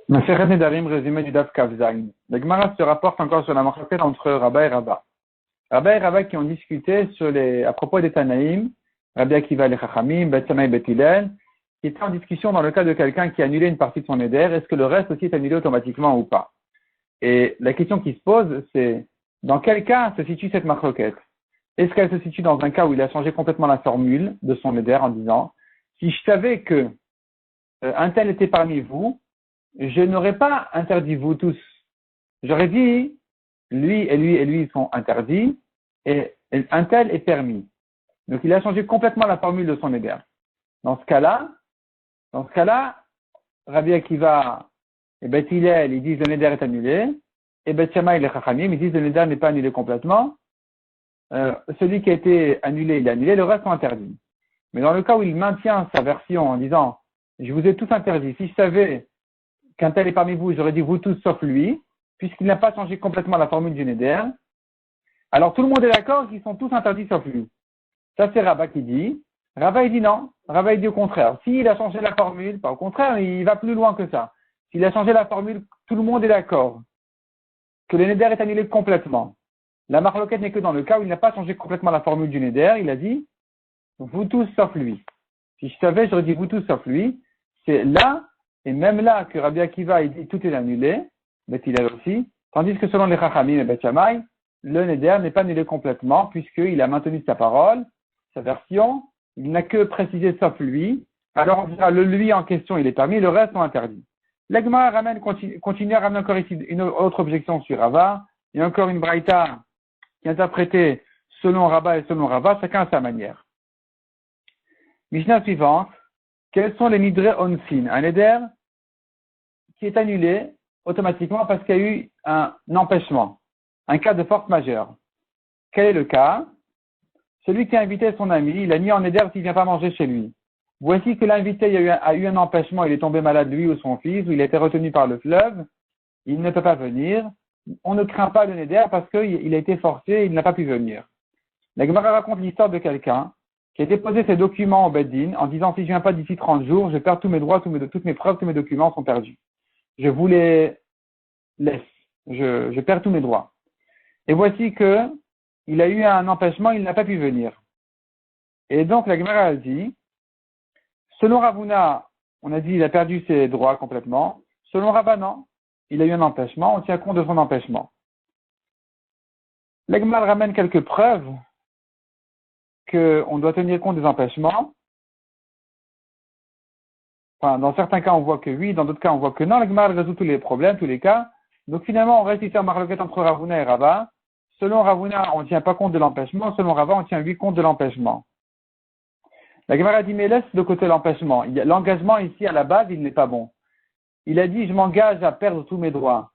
Masechet Nedarim, résumé du Daf Kav Zayin. La Gemara se rapporte encore sur la marquette entre Rabba et Rabba. Rabba et Rabba qui ont discuté à propos des Tanaïm, Rabbi Akiva et Chachamim, Bet Shammai et Bet Hillel, qui étaient en discussion dans le cas de quelqu'un qui a annulé une partie de son éder, est-ce que le reste aussi est annulé automatiquement ou pas? Et la question qui se pose, c'est dans quel cas se situe cette marquette? Est-ce qu'elle se situe dans un cas où il a changé complètement la formule de son éder en disant, si je savais que un tel était parmi vous, je n'aurais pas interdit vous tous. J'aurais dit, lui et lui et lui ils sont interdits et un tel est permis. Donc il a changé complètement la formule de son éder. Dans ce cas-là, Rabbi Akiva et Bet Hillel, ils disent le néder est annulé, et Bet Shammai et les Chachamim, ils disent le néder n'est pas annulé complètement. Celui qui a été annulé, il est annulé, le reste sont interdits. Mais dans le cas où il maintient sa version en disant, je vous ai tous interdits, si je savais qu'un tel est parmi vous, j'aurais dit vous tous sauf lui, puisqu'il n'a pas changé complètement la formule du néder. Alors tout le monde est d'accord qu'ils sont tous interdits sauf lui. Ça c'est Rabba qui dit. Rabba il dit non. Rabba il dit au contraire. S'il a changé la formule, pas au contraire, il va plus loin que ça. S'il a changé la formule, tout le monde est d'accord que le néder est annulé complètement. La marloquette n'est que dans le cas où il n'a pas changé complètement la formule du néder. Il a dit vous tous sauf lui. Si je savais, j'aurais dit vous tous sauf lui. C'est là et même là que Rabbi Akiva il dit tout est annulé, Bet Hillel aussi, tandis que selon les Chachamim et Bet Shammai, le néder n'est pas annulé complètement puisqu'il a maintenu sa parole, sa version, il n'a que précisé sauf lui. Alors on dira le lui en question il est permis, le reste sont interdits. L'Agma continue à ramener encore ici une autre objection sur Rava. Il y a encore une braïta qui est interprétée selon Rabba et selon Rava, chacun à sa manière. Mishnah suivante. Quels sont les nidre onsin? Un néder qui est annulé automatiquement parce qu'il y a eu un empêchement, un cas de force majeure. Quel est le cas? Celui qui a invité son ami, il a mis en néder s'il ne vient pas manger chez lui. Voici que l'invité a eu un empêchement, il est tombé malade lui ou son fils, ou il a été retenu par le fleuve, il ne peut pas venir. On ne craint pas le néder parce qu'il a été forcé, il n'a pas pu venir. La Gemara raconte l'histoire de quelqu'un qui a déposé ses documents au Beddin en disant si je ne viens pas d'ici 30 jours, je perds tous mes droits, toutes mes preuves, tous mes documents sont perdus. Je vous les laisse. Je perds tous mes droits. Et voici que il a eu un empêchement, il n'a pas pu venir. Et donc la Gemara a dit, selon Ravuna, on a dit il a perdu ses droits complètement. Selon Rabba, non. Il a eu un empêchement, on tient compte de son empêchement. La Gemara ramène quelques preuves qu'on doit tenir compte des empêchements. Enfin, dans certains cas, on voit que oui, dans d'autres cas, on voit que non. La Gemara résout tous les problèmes, tous les cas. Donc finalement, on reste ici en marloquette entre Ravuna et Rabba. Selon Ravuna, on ne tient pas compte de l'empêchement. Selon Rabba, on tient 8 compte de l'empêchement. La Gemara dit, mais laisse de côté l'empêchement. L'engagement ici, à la base, il n'est pas bon. Il a dit, je m'engage à perdre tous mes droits.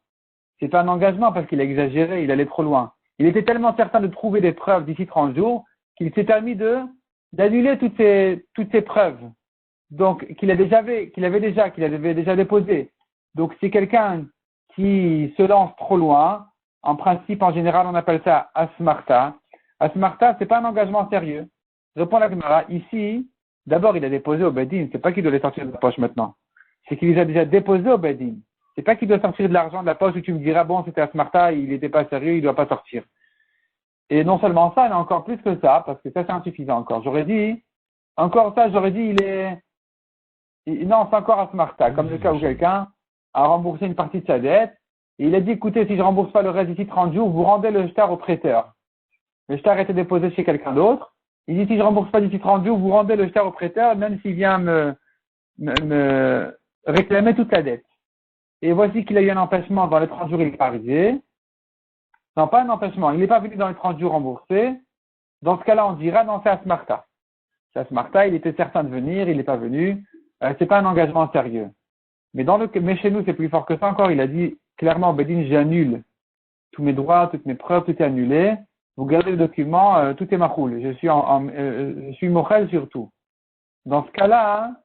C'est pas un engagement parce qu'il a exagéré, il allait trop loin. Il était tellement certain de trouver des preuves d'ici 30 jours qu'il s'est permis d'annuler toutes ces preuves. Donc, qu'il avait déjà déposé. Donc, c'est quelqu'un qui se lance trop loin. En principe, en général, on appelle ça asmarta. Asmarta, c'est pas un engagement sérieux. Répond la Gemara. Ici, d'abord, il a déposé au Beddin. C'est pas qu'il doit les sortir de la poche maintenant. C'est qu'il les a déjà déposés au Beddin. C'est pas qu'il doit sortir de l'argent de la poche où tu me diras, bon, c'était asmarta, il n'était pas sérieux, il doit pas sortir. Et non seulement ça, mais encore plus que ça, parce que ça, c'est insuffisant encore. J'aurais dit, non, c'est encore asmarta, comme le cas où quelqu'un a remboursé une partie de sa dette, et il a dit, écoutez, si je rembourse pas le reste d'ici 30 jours, vous rendez le shtar au prêteur. Le shtar a été déposé chez quelqu'un d'autre. Il dit, si je rembourse pas d'ici 30 jours, vous rendez le shtar au prêteur, même s'il vient me réclamer toute la dette. Et voici qu'il a eu un empêchement dans les 30 jours, il n'est pas arrivé. Non, pas un empêchement, il n'est pas venu dans les 30 jours remboursés. Dans ce cas-là, on dira, non, c'est asmarta. C'est asmarta, il était certain de venir, il n'est pas venu. C'est pas un engagement sérieux. Mais chez nous, c'est plus fort que ça encore. Il a dit clairement, Bedin, j'annule tous mes droits, toutes mes preuves, tout est annulé. Vous gardez le document, tout est machoul. Je suis mochel sur tout. Dans ce cas-là,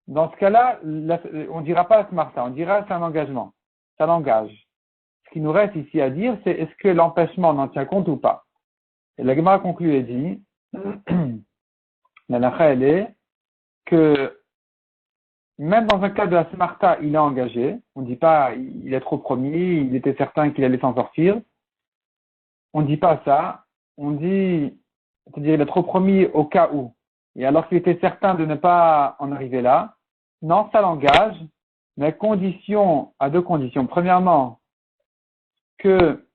on dira pas asmarta, on dira c'est un engagement. Ça l'engage. Ce qui nous reste ici à dire, c'est est-ce que l'empêchement n'en tient compte ou pas. Et la Gemara conclut et dit, la lacha elle est que même dans un cas de Asmarta, il est engagé. On ne dit pas, il est trop promis, il était certain qu'il allait s'en sortir. On ne dit pas ça. On dit, c'est-à-dire, il a trop promis au cas où. Et alors qu'il était certain de ne pas en arriver là. Non, ça l'engage, mais à deux conditions. Premièrement, que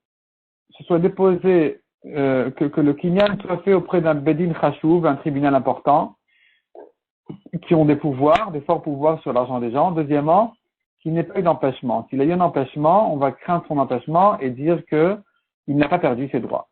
ce soit déposé, que le kinyan soit fait auprès d'un bedin chashuv, un tribunal important, qui ont des pouvoirs, des forts pouvoirs sur l'argent des gens. Deuxièmement, qu'il n'ait pas eu d'empêchement. S'il a eu un empêchement, on va craindre son empêchement et dire que il n'a pas perdu ses droits.